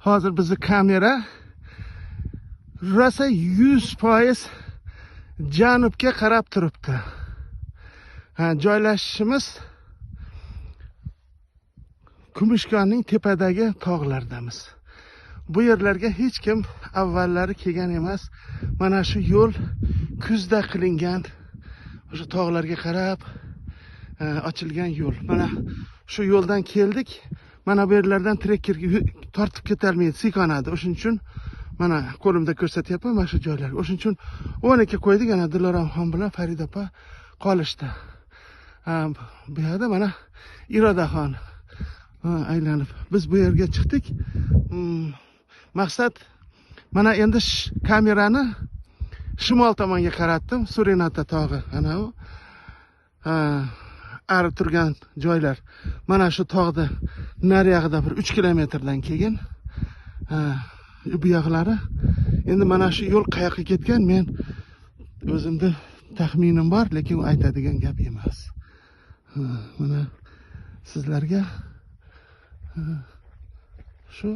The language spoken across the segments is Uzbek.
Hozir bizni kamera rosa 100% janubga qarab turibdi. Joylashishimiz Kumushkonning tepadagi tog'lardamiz. Bu yerlarga hech kim avvallari kelgan emas. Mana shu yo'l kuzda qilingan. O'sha tog'larga qarab ochilgan yo'l. Mana shu yo'ldan keldik. Mana bu yerlardan trekkerga tortib ketolmaydi, siyqonadi. O'shuning uchun mana qo'limda ko'rsatyapman mana shu joylarga. O'shuning uchun 12 qo'ydik, ana Diloramxon bilan Farida opa qolishdi. Bu yerda mana Irodaxon aylanib biz bu yerga chiqdik. Maqsad mana endi kamerani shimol tomonga qaratdim. Surinata tog'i ana u ari turgan joylar. Mana shu tog'da nariyog'ida bir 3 kilometrdan keyin bu yoqlari. Endi mana shu yo'l qayoqqa ketgan men o'zimda taxminim bor, lekin u aytadigan gap emas. Mana sizlarga shu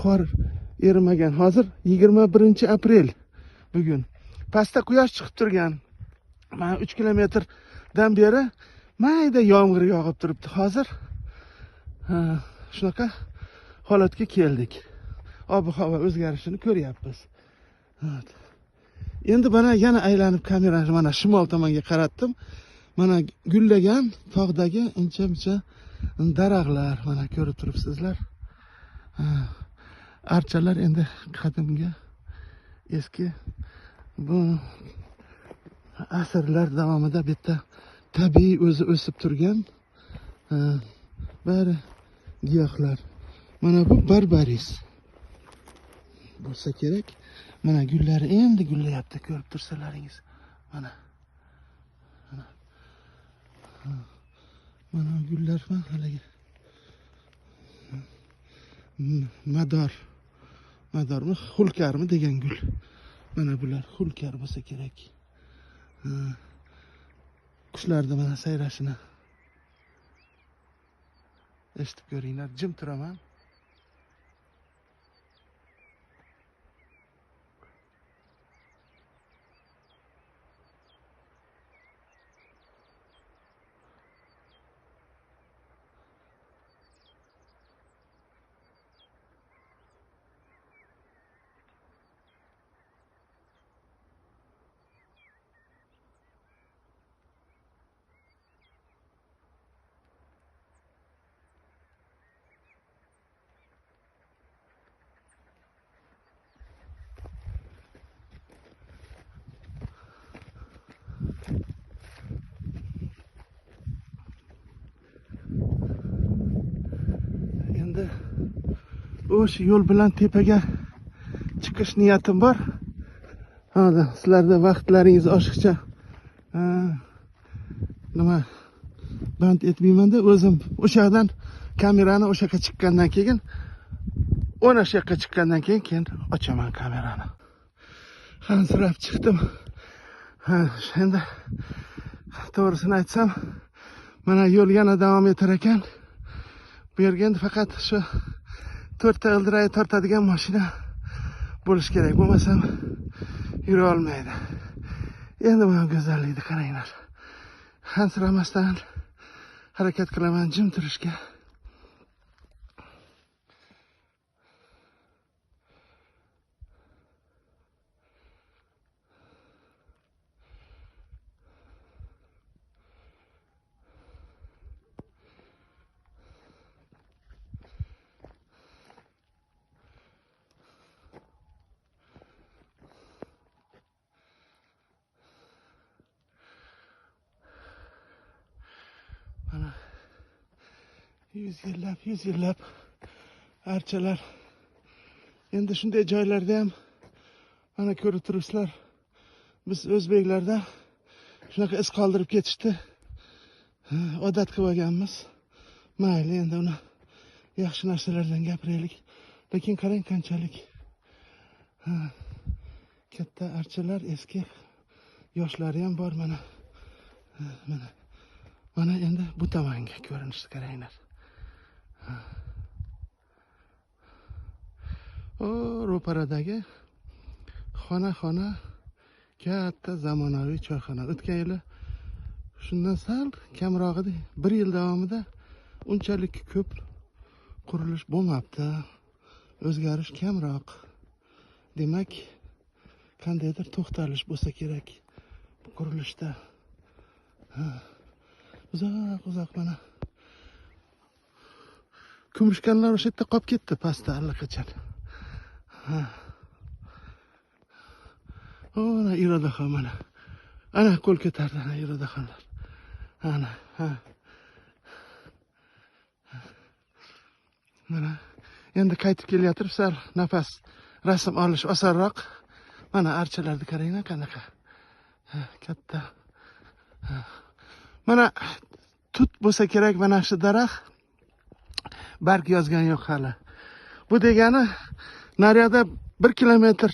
qor erimagan. Hozir 21-aprel bugun. Pastda quyosh chiqib turgan. Mana 3 kilometrdan beri mayda yomg'ir yog'ib turibdi. Hozir shunaqa holatga keldik. Ob-havo o'zgarishini ko'ryapmiz. Endi mana yana aylanib kamerani mana shimol tomonga qaratdim. Mana gullagan tog'dagi incha-muncha daraxtlar mana ko'rib turibsizlar. Archalar endi qadimgi eski bu asrlar davomida bitta tabiiy o'zi o'sib turgan bari giyohlar. Mana bu barbaris bo'lsa kerak. Mana gullari endi gullayapti, ko'rib tursalaringiz. Mana gullar haligi madormi, xulkarmi degan gul. Mana bular xulkar bo'lsa kerak. Qushlarda mana sayrashini eshitib ko'ringlar. Jim turaman. O'sha yo'l bilan tepaga chiqish niyatim bor. Hozir sizlarda vaqtlaringiz oshiqcha nima band etmayman-da, o'zim o'sha yerdan kamerani o'sha yoqqa chiqqandan keyin o'sha yoqqa chiqqandan keyin ochaman kamerani. Hansirab chiqdim. Endi to'g'risini aytsam, mana yo'l yana davom etar ekan. Bu yerga endi faqat shu 4 ta ildiray tortadigan mashina bo'lish kerak. Bo'lmasam yura olmaydi. Endi mana go'zallikni qaranglar. Hansiramasdan harakat qilaman jim turishga. Mana 100 yillab archalar. Endi shunday joylarda ham mana ko'rib turibsizlar. Biz o'zbeklarda shunaqa iz qoldirib ketishdi. Odat qilib olganmiz. Mayli, endi uni yaxshi narsalardan gapiraylik. Lekin qarang qanchalik katta archalar, eski yoshlari ham bor mana. Mana endi bu tomonga ko'rinishni qaranglar. O ro'paradagi xona katta zamonaviy choyxona. O'tgan yili shundan sal kamroq edi. 1 yil davomida unchalik ko'p qurilish bo'lmabdi. O'zgarish kamroq. Demak, qandaydir to'xtalish bo'lsa kerak bu qurilishda. Uzoq mana. Kumushkanlar o'sha yerda qolib ketdi pastda allaqachon. Ana Irodaxon mana. Ana qo'l ko'tardi ana Irodaxonlar. Ana, Mana endi qaytib kelyapti, sal nafas rasm olish osonroq. Mana archalarni qaranglar qanaqa. Katta. Mana tut bo'lsa kerak mana shu daraxt. Barg yozgan yo'q hali. Bu degani naryoqda 1 kilometr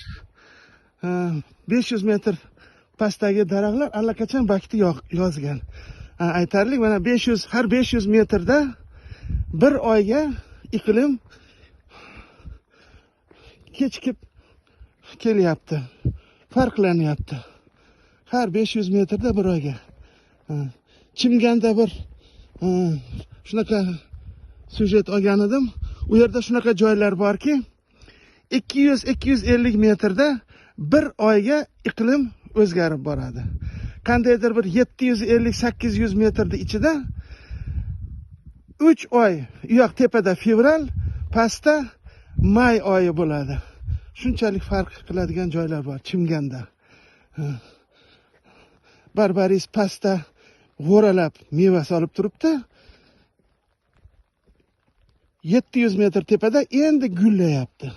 500 metr pastdagi daraxtlar allaqachon bakti yozgan. Aytarlik mana 500 har 500 metrda bir oyga iqlim kechikib kelyapti. Farqlanyapti. Har 500 metrda bir oyga. Chimganda bir shunaqa sujet olgan edim. U yerda shunaqa joylar borki, 200-250 metrda bir oyga iqlim o'zgarib boradi. Qandaydir bir 750-800 metrda ichida 3 oy, u yoq tepada fevral, pastda may oyi bo'ladi. Shunchalik farq qiladigan joylar bor Chimganda. Barbaris pastda g'o'ralab meva solib turibdi. 700 metr tepada endi gullayapti.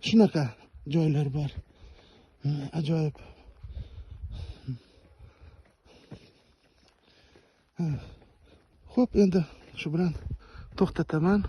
Shunaqa joylar bor. Ajoyib. Xo'p, endi shu bilan to'xtataman.